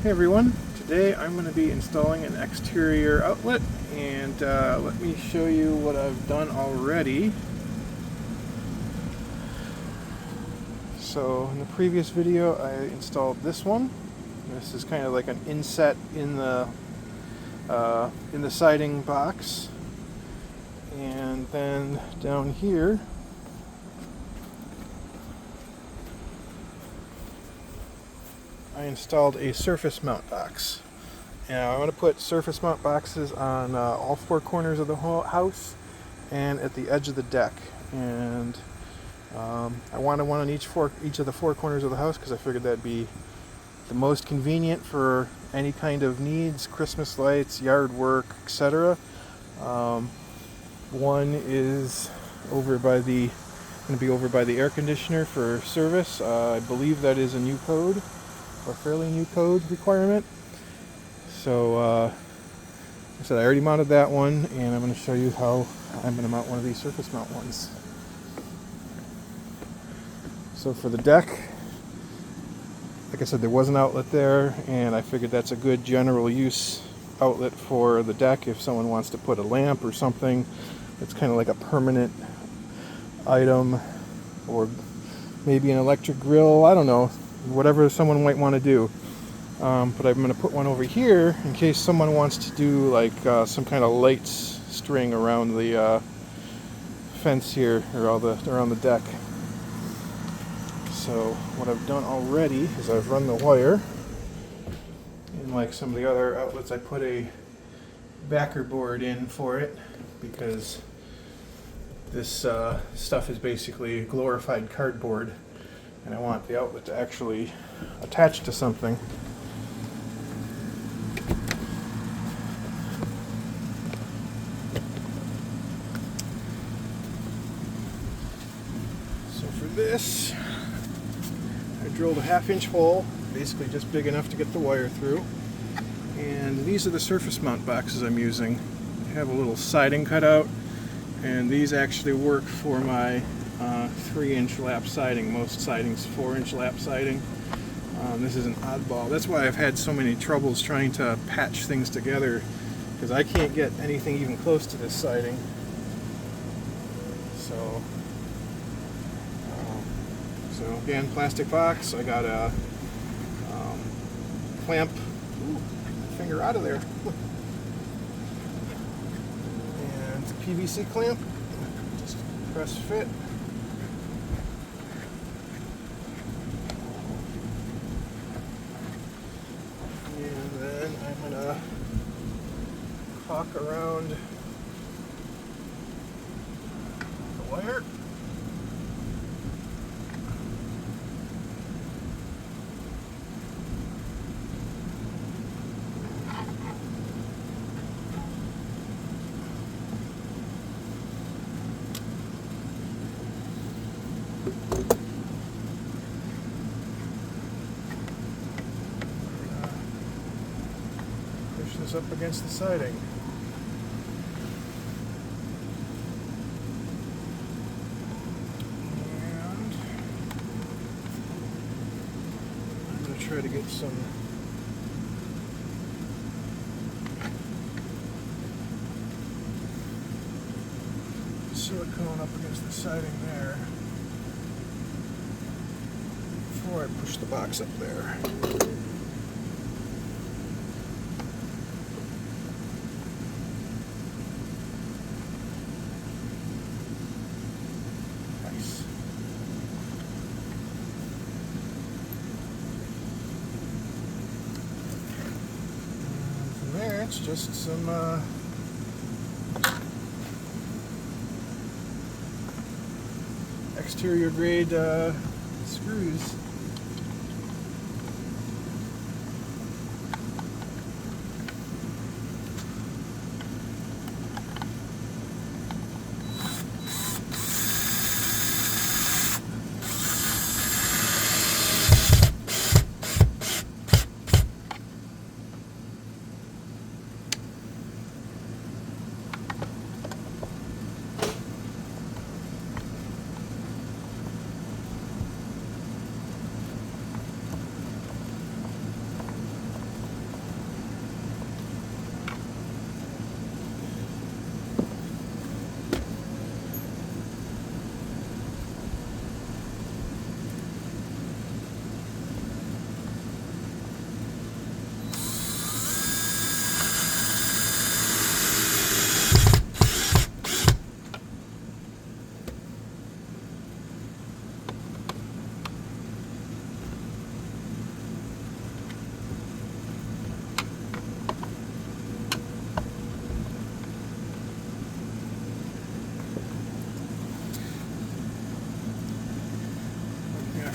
Hey everyone, today I'm going to be installing an exterior outlet, and let me show you what I've done already. So in the previous video I installed this one. This is kind of like an inset in the siding box, and then down here I installed a surface mount box. Now I want to put surface mount boxes on all four corners of the whole house and at the edge of the deck. And I wanted one on each of the four corners of the house because I figured that'd be the most convenient for any kind of needs, Christmas lights, yard work, etc. One is going to be over by the air conditioner for service. I believe that is a new code, or fairly new code requirement. So like I said, I already mounted that one, and I'm going to show you how I'm going to mount one of these surface mount ones. So for the deck, like I said, there was an outlet there, and I figured that's a good general use outlet for the deck if someone wants to put a lamp or something. It's kind of like a permanent item, or maybe an electric grill, I don't know, whatever someone might want to do. But I'm going to put one over here in case someone wants to do like some kind of lights string around the fence here, or around the deck. So what I've done already is I've run the wire. And like some of the other outlets, I put a backer board in for it because this stuff is basically glorified cardboard, and I want the outlet to actually attach to something. This, I drilled a 1/2-inch hole, basically just big enough to get the wire through, and these are the surface mount boxes I'm using. They have a little siding cut out, and these actually work for my 3-inch lap siding. Most siding's 4-inch lap siding. This is an oddball. That's why I've had so many troubles trying to patch things together, because I can't get anything even close to this siding. So again, plastic box. I got a clamp. Ooh, my finger out of there. And PVC clamp. Just press fit. And then I'm gonna caulk around the wire. Push this up against the siding. And I'm going to try to get some silicone up against the siding there before I push the box up there. Nice. And from there, it's just some exterior grade screws.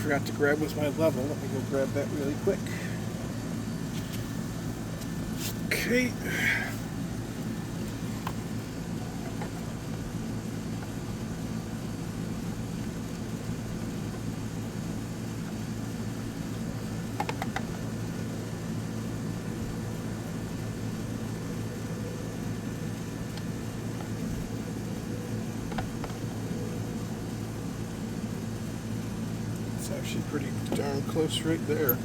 forgot to grab was my level. Let me go grab that really quick. Okay. It's actually pretty darn close right there.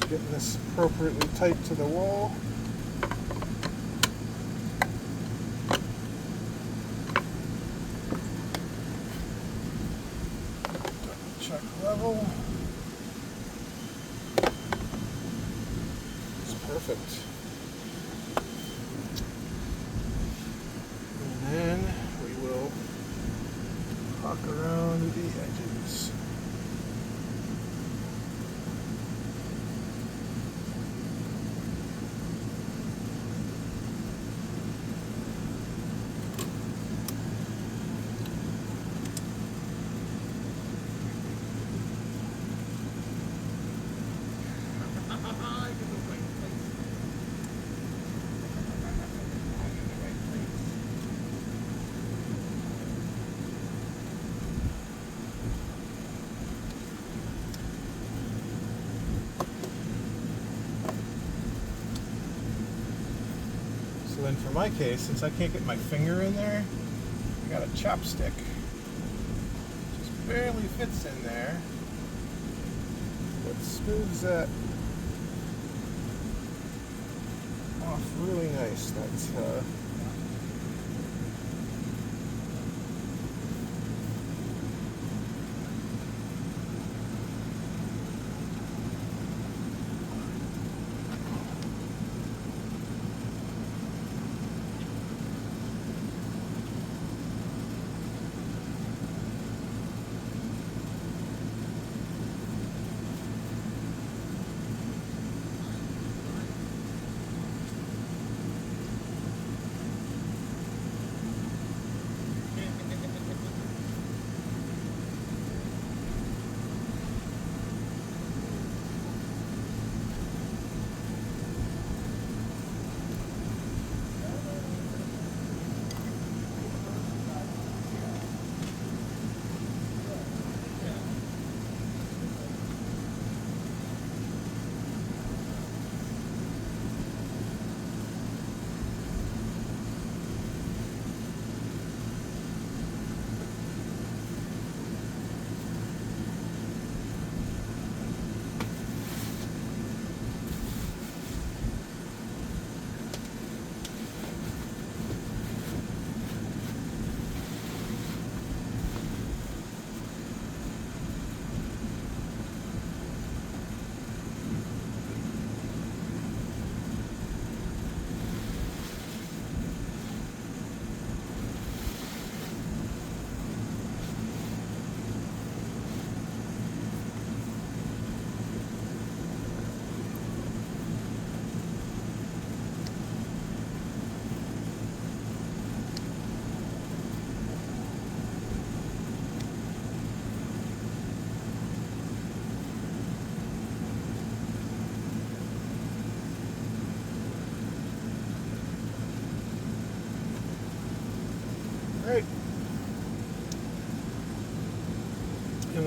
Getting this appropriately tight to the wall. Check level. It's perfect. And then we will walk around the edges. So then for my case, since I can't get my finger in there, I got a chopstick. Just barely fits in there. But smooths that off really nice. That's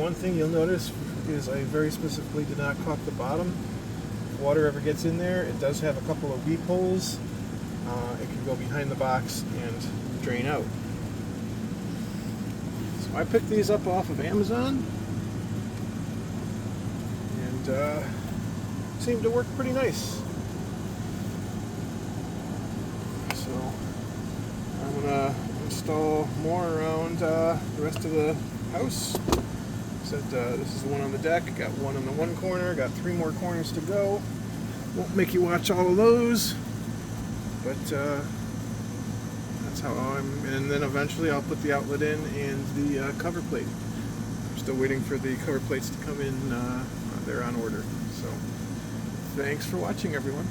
one thing you'll notice is I very specifically did not caulk the bottom. If water ever gets in there, it does have a couple of weep holes. It can go behind the box and drain out. So I picked these up off of Amazon, and seemed to work pretty nice. So I'm gonna install more around the rest of the house. Said this is the one on the deck. Got one in the one corner. Got 3 more corners to go. Won't make you watch all of those, but that's how I'm. And then eventually I'll put the outlet in and the cover plate. I'm still waiting for the cover plates to come in. They're on order. So thanks for watching, everyone.